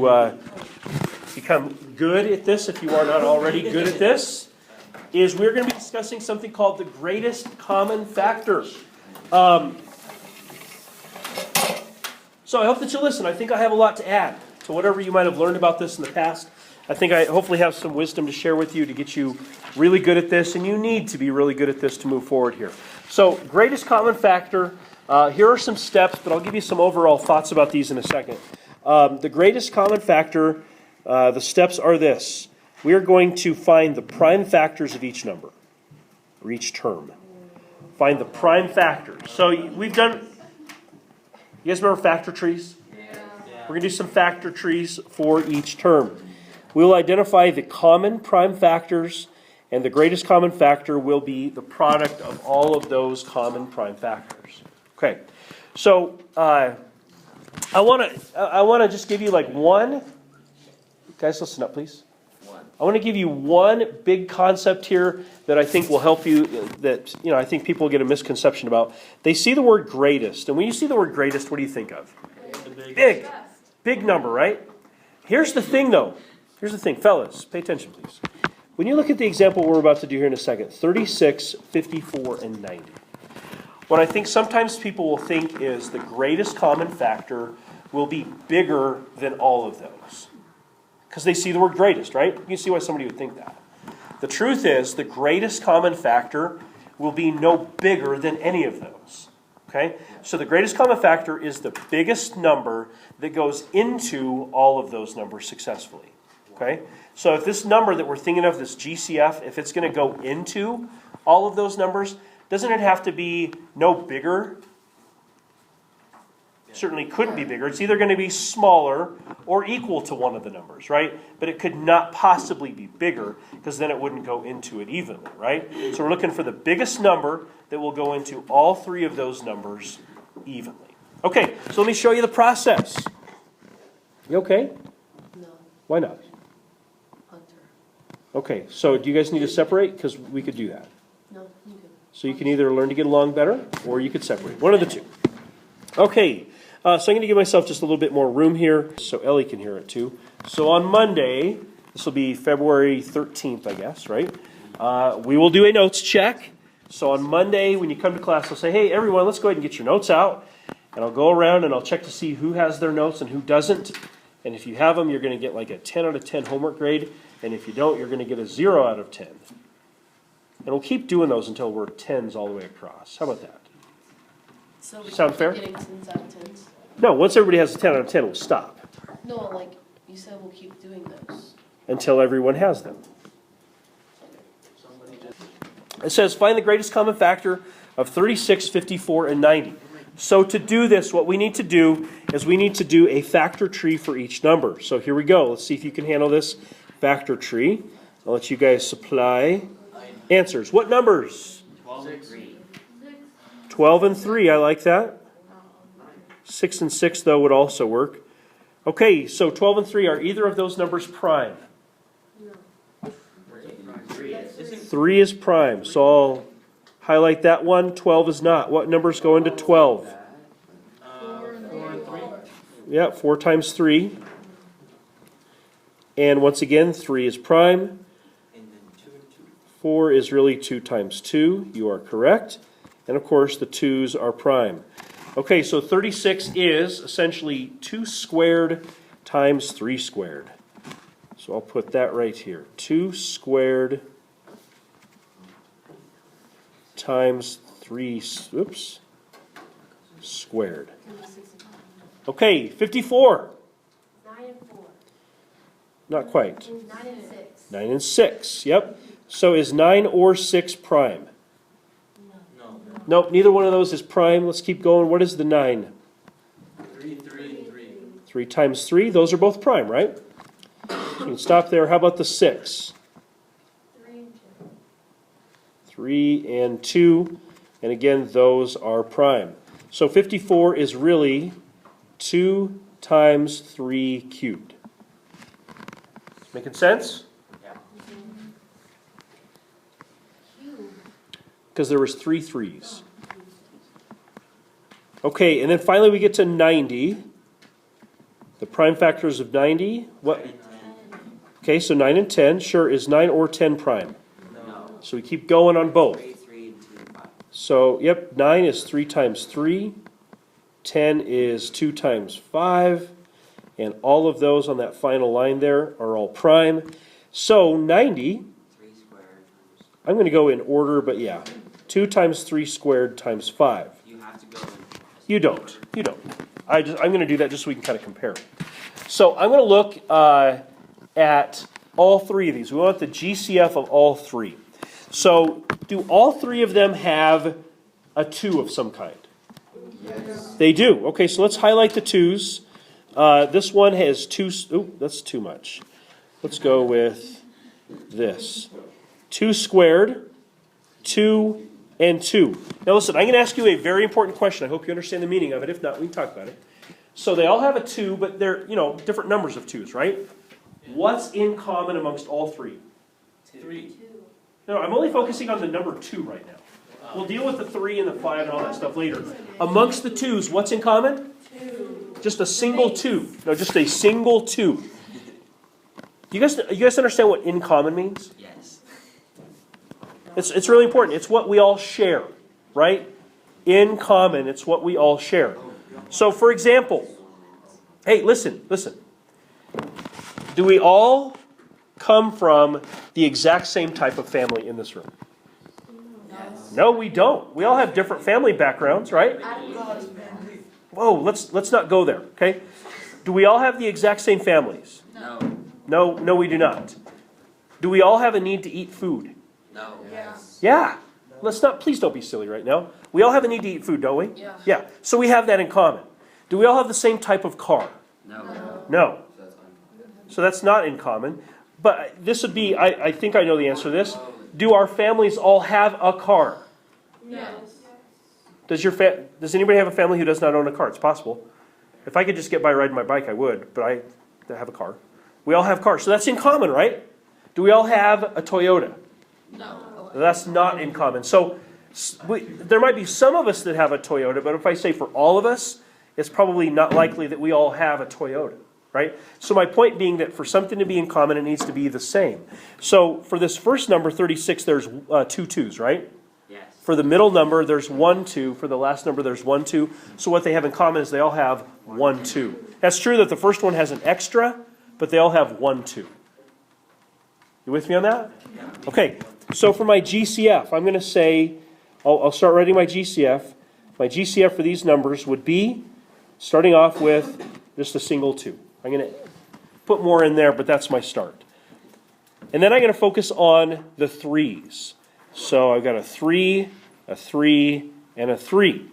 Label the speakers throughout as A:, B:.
A: to become good at this, if you are not already good at this, is we're going to be discussing something called the greatest common factor. So I hope that you'll listen. I think I have a lot to add to whatever you might have learned about this in the past. I think I hopefully have some wisdom to share with you to get you really good at this, and you need to be really good at this to move forward here. So, greatest common factor. Here are some steps, but I'll give you some overall thoughts about these in a second. The greatest common factor, the steps are this. We are going to find the prime factors of each number, or each term. Find the prime factors. So we've done, you guys remember factor trees? Yeah. We're going to do some factor trees for each term. We'll identify the common prime factors, and the greatest common factor will be the product of all of those common prime factors. Okay, so I want to just give you like one. Guys, listen up, please. I want to give you one big concept here that I think will help you. That I think people get a misconception about. They see the word greatest, and when you see the word greatest, what do you think of? Big number, right? Here's the thing, though. Here's the thing, fellas. Pay attention, please. When you look at the example we're about to do here in a second, 36, 54, and 90. What I think sometimes people will think is the greatest common factor will be bigger than all of those. Because they see the word greatest, right? You can see why somebody would think that. The truth is, the greatest common factor will be no bigger than any of those. Okay? So the greatest common factor is the biggest number that goes into all of those numbers successfully. Okay? So if this number that we're thinking of, this GCF, if it's going to go into all of those numbers, doesn't it have to be no bigger? Certainly couldn't be bigger. It's either going to be smaller or equal to one of the numbers, right? But it could not possibly be bigger because then it wouldn't go into it evenly, right? So we're looking for the biggest number that will go into all three of those numbers evenly. Okay, so let me show you the process. You okay?
B: No.
A: Why not?
B: Hunter.
A: Okay, so do you guys need to separate? Because we could do that.
B: No, you can.
A: So you can either learn to get along better or you could separate. One of the two. Okay. So I'm going to give myself just a little bit more room here so Ellie can hear it too. So on Monday, this will be February 13th, I guess, right? We will do a notes check. So on Monday, when you come to class, I'll say, hey, everyone, let's go ahead and get your notes out. And I'll go around and I'll check to see who has their notes and who doesn't. And if you have them, you're going to get like a 10 out of 10 homework grade. And if you don't, you're going to get a 0 out of 10. And we'll keep doing those until we're 10s all the way across. How about that?
B: So we
A: Sound
B: keep
A: fair?
B: Getting 10s out of 10s?
A: No, once everybody has a 10 out of 10, we'll stop.
B: No, like you said, we'll keep doing those.
A: Until everyone has them. It says, find the greatest common factor of 36, 54, and 90. So to do this, what we need to do is we need to do a factor tree for each number. So here we go. Let's see if you can handle this factor tree. I'll let you guys supply answers. What numbers?
C: 12 and 3.
A: 12 and 3, I like that. 6 and 6, though, would also work. Okay, so 12 and 3, are either of those numbers prime?
B: No.
A: 3 is prime, so I'll highlight that one. 12 is not. What numbers go into 12?
B: 4 and 3.
A: Yeah, 4 times 3. And once again, 3 is prime. 4 is really 2 times 2. You are correct. And of course, the 2's are prime. Okay, so 36 is essentially 2 squared times 3 squared. So I'll put that right here. 2 squared times 3, squared. Okay, 54.
B: 9 and 4.
A: Not quite.
B: 9 and 6.
A: 9 and 6, yep. So is 9 or 6 prime?
C: No.
A: Nope, neither one of those is prime. Let's keep going. What is the 9?
C: 3, 3, and 3.
A: 3 times 3, those are both prime, right? So you can stop there. How about the 6?
B: 3 and 2.
A: 3 and 2. And again, those are prime. So 54 is really 2 times 3 cubed. Making sense? Because there was 3 3's. Okay, and then finally we get to 90. The prime factors of 90, what? Okay, so 9 and 10, sure, is 9 or 10 prime?
C: No.
A: So we keep going on both.
C: 3, 3, and 2, and 5.
A: So, yep, 9 is 3 times 3, 10 is 2 times 5, and all of those on that final line there are all prime. So 90,
C: 3 squared.
A: I'm going to go in order, but yeah, 2 times 3 squared times 5.
C: You have to go in.
A: You don't. I'm going to do that just so we can kind of compare. So I'm going to look at all three of these. We want the GCF of all three. So do all three of them have a 2 of some kind?
D: Yes.
A: They do. Okay, so let's highlight the 2s. This one has 2. Ooh, that's too much. Let's go with this. 2 squared, 2, and 2. Now listen, I'm going to ask you a very important question. I hope you understand the meaning of it. If not, we can talk about it. So they all have a 2, but they're, different numbers of 2s, right? What's in common amongst all three?
C: 3.
A: No, I'm only focusing on the number 2 right now. We'll deal with the 3 and the 5 and all that stuff later. Amongst the 2s, what's in common?
B: 2.
A: Just a single 2. No, just a single 2. You guys understand what in common means?
C: Yes.
A: It's really important. It's what we all share, right? In common, it's what we all share. So, for example, hey, listen. Do we all come from the exact same type of family in this room? No, we don't. We all have different family backgrounds, right? Whoa, let's not go there, okay? Do we all have the exact same families?
C: No.
A: No, we do not. Do we all have a need to eat food?
C: No.
D: Yes.
A: Yeah. Please don't be silly right now. We all have a need to eat food, don't we? Yeah. So we have that in common. Do we all have the same type of car?
C: No.
A: No.
C: That's uncommon.
A: So that's not in common. But this would be, I think I know the answer to this. Do our families all have a car?
B: Yes.
A: Does anybody have a family who does not own a car? It's possible. If I could just get by riding my bike, I would, but I have a car. We all have cars. So that's in common, right? Do we all have a Toyota?
C: No.
A: That's not in common. So there might be some of us that have a Toyota, but if I say for all of us, it's probably not likely that we all have a Toyota, right? So my point being that for something to be in common, it needs to be the same. So for this first number, 36, there's 2 2s, right?
C: Yes.
A: For the middle number, there's 1 2. For the last number, there's 1 2. So what they have in common is they all have 1 2. That's true that the first one has an extra, but they all have 1 2. You with me on that? Okay, so for my GCF, I'm going to say, I'll start writing my GCF. My GCF for these numbers would be, starting off with just a single 2. I'm going to put more in there, but that's my start. And then I'm going to focus on the 3s. So I've got a 3, a 3, and a 3.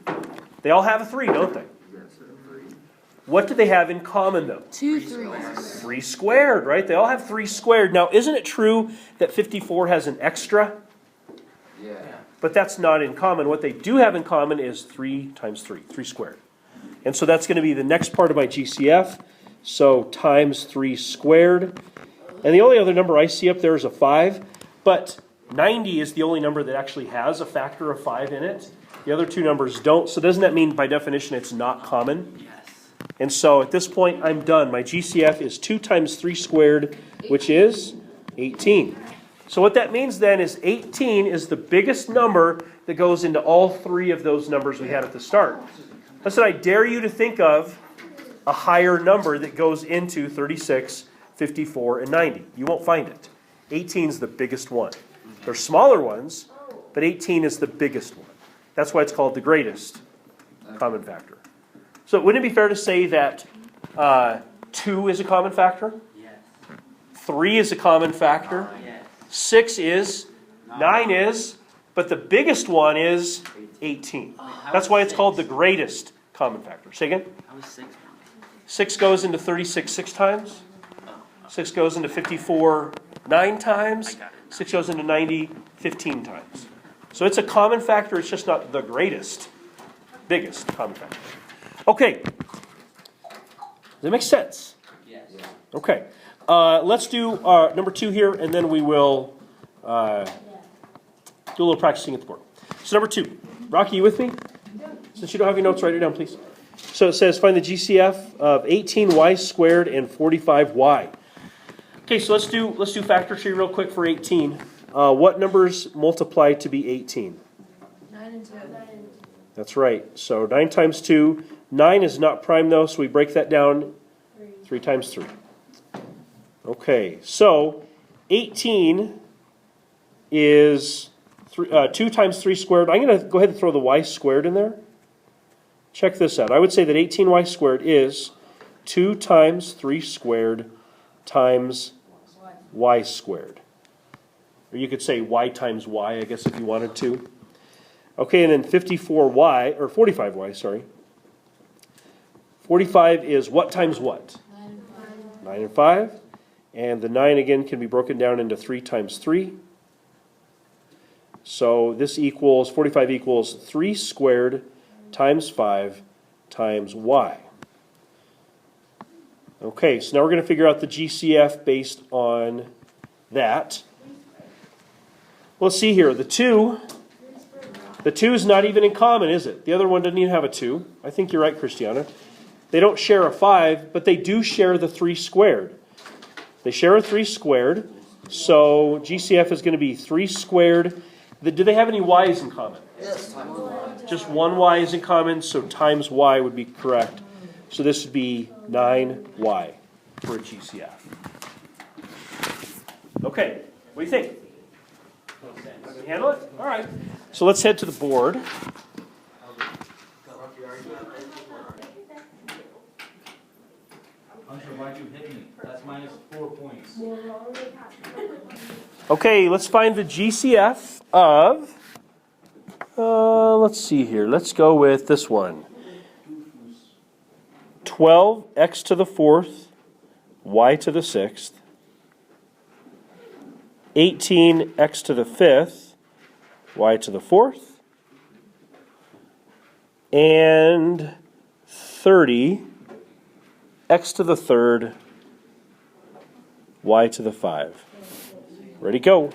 A: They all have a 3, don't they? What do they have in common, though?
B: 2 3s.
A: 3 squared, right? They all have 3 squared. Now, isn't it true that 54 has an extra?
D: Yeah.
A: But that's not in common. What they do have in common is 3 times 3, 3 squared. And so that's going to be the next part of my GCF. So times 3 squared. And the only other number I see up there is a 5. But 90 is the only number that actually has a factor of 5 in it. The other 2 numbers don't. So doesn't that mean by definition it's not common?
C: Yes.
A: And so at this point I'm done. My GCF is 2 times 3 squared, which is 18. So what that means then is 18 is the biggest number that goes into all 3 of those numbers we had at the start. Listen, I dare you to think of a higher number that goes into 36, 54, and 90. You won't find it. 18 is the biggest one. There are smaller ones, but 18 is the biggest one. That's why it's called the greatest common factor. So wouldn't it be fair to say that 2 is a common factor?
C: Yes.
A: 3 is a common factor?
C: Yes.
A: 6 is, 9 is, but the biggest one is 18. That's why it's called the greatest common factor. Say again?
C: How was 6?
A: 6 goes into 36 6 times. 6 goes into 54 9 times. 6 goes into 90 15 times. So it's a common factor, it's just not the greatest, biggest common factor. Okay. Does that make sense?
C: Yes.
A: Okay. Let's do number 2 here, and then we will do a little practicing at the board. So number 2. Rocky, you with me? Since you don't have your notes, write it down, please. So it says find the GCF of 18y squared and 45y. Okay, so let's do factor tree real quick for 18. What numbers multiply to be 18?
C: 9 and 2.
A: That's right. So 9 times 2. 9 is not prime though, so we break that down 3 times 3. Okay, so 18 is 2 times 3 squared. I'm going to go ahead and throw the y squared in there. Check this out. I would say that 18y squared is 2 times 3 squared times y squared. Or you could say y times y, I guess, if you wanted to. Okay, and then 54y, or 45y, sorry. 45 is what times what? 9 and 5. And the 9 again can be broken down into 3 times 3. So this equals, 45 equals 3 squared times 5 times y. Okay, so now we're going to figure out the GCF based on that. Let's see here. The 2 is not even in common, is it? The other one doesn't even have a 2. I think you're right, Christiana. They don't share a 5, but they do share the 3 squared. They share a 3 squared, so GCF is going to be 3 squared. Do they have any y's in common?
D: Yes.
A: Just one y is in common, so times y would be correct. So this would be 9y for a GCF. Okay, what do you think? Can we handle it? All right. So let's head to the board.
E: Why'd you hit me? That's minus 4 points.
A: Okay, let's find the GCF of, let's see here. Let's go with this one. 12x to the 4th, y to the 6th. 18x to the 5th, y to the 4th. And 30 x to the 3rd, y to the 5. Ready, go.